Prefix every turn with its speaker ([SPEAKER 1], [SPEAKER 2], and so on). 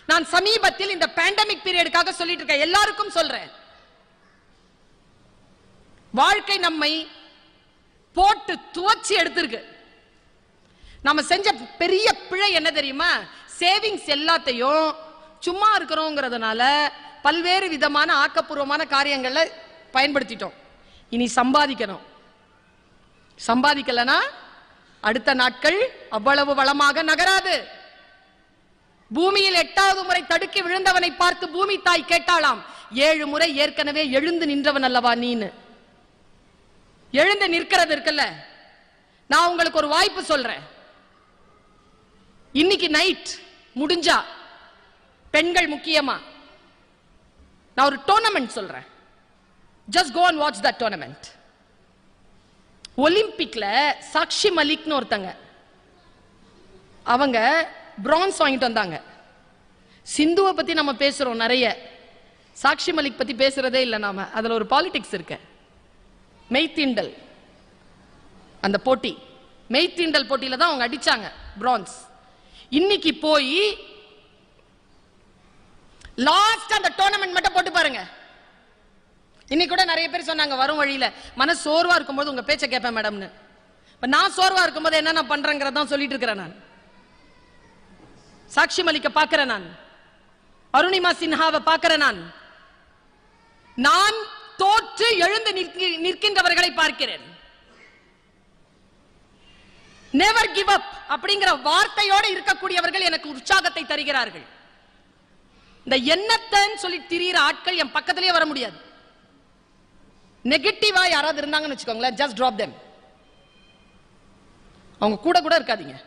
[SPEAKER 1] நான் சமீபத்தில் இந்த பேண்டமிக் பீரியடுக்காக சொல்லிட்டு இருக்கேன், எல்லாருக்கும் சொல்றேன். வாழ்க்கை நம்மை போட்டு துவச்சி எடுத்திருக்கு. நம்ம செஞ்ச பெரிய பிழை என்ன தெரியுமா? சேவிங்ஸ் எல்லாத்தையும் சும்மா இருக்கிறோங்கிறதுனால பல்வேறு விதமான ஆக்கப்பூர்வமான காரியங்களை பயன்படுத்திட்டோம். இனி சம்பாதிக்கணும். சம்பாதிக்கலனா அடுத்த நாட்கள் அவ்வளவு வளமாக நகராது. பூமியில் 8வது முறை தடுக்கி விழுந்தவனை பார்த்து பூமி தாய் கேட்டாளாம், 7 முறை ஏற்கனவே எழுந்து நின்றவன் அல்லவா நீன்னு. எழுந்து நிற்கிறது இருக்குல்ல, நான் உங்களுக்கு ஒரு வாய்ப்பு சொல்றேன். இன்னைக்கு நைட் முடிஞ்சா பெண்கள் முக்கியமா நான் ஒரு டோர்னமெண்ட் சொல்றேன். Just go and watch that tournament. ஒலிம்பிக்ல சாக்ஷி மலிக்னு ஒருத்தங்க, அவங்க பிரான்ஸ் வாங்கிட்டு வந்தாங்க. சிந்துவை பத்தி நம்ம பேசுறோம் நிறைய, சாக்ஷி மலிக் பத்தி பேசுறதே இல்லை நாம. அதுல ஒரு பாலிடிக்ஸ் இருக்கு. மெய்தீண்டல் அந்த போட்டி, மெய்தீண்டல் போட்டியில தான் அவங்க அடிச்சாங்க பிரான்ஸ். இன்னைக்கு போய் லாஸ்ட் அந்த டோர்னமெண்ட் மட்டும் போட்டு பாருங்க. இன்னைக்கு கூட நிறைய பேர் சொன்னாங்க வரும் வழியில, மன சோர்வா இருக்கும்போது உங்க பேச்சை கேட்பேன் மேடம்னு. நான் சோர்வா இருக்கும்போது என்ன நான் பண்றேங்கிறதான் சொல்லிட்டு இருக்கிறேன். நான் சாக்ஷி மலிக்க பார்க்கிறேன், நான் அருணிமா சின்ஹாவை பார்க்கிறேன், நான் தோற்று எழுந்து நிற்கின்றவர்களை பார்க்கிறேன். நெவர் கிவ் அப் அப்படிங்கிற வார்த்தையோடு இருக்கக்கூடியவர்கள் எனக்கு உற்சாகத்தை தருகிறார்கள். இந்த எண்ணத்தன்னு சொல்லி திரியிற ஆட்கள் என் பக்கத்திலேயே வர முடியாது. நெகட்டிவா யாராவது இருந்தாங்கன்னு வச்சுக்கோங்களேன், ஜஸ்ட் டிராப் தெம். அவங்க கூட இருக்காதீங்க.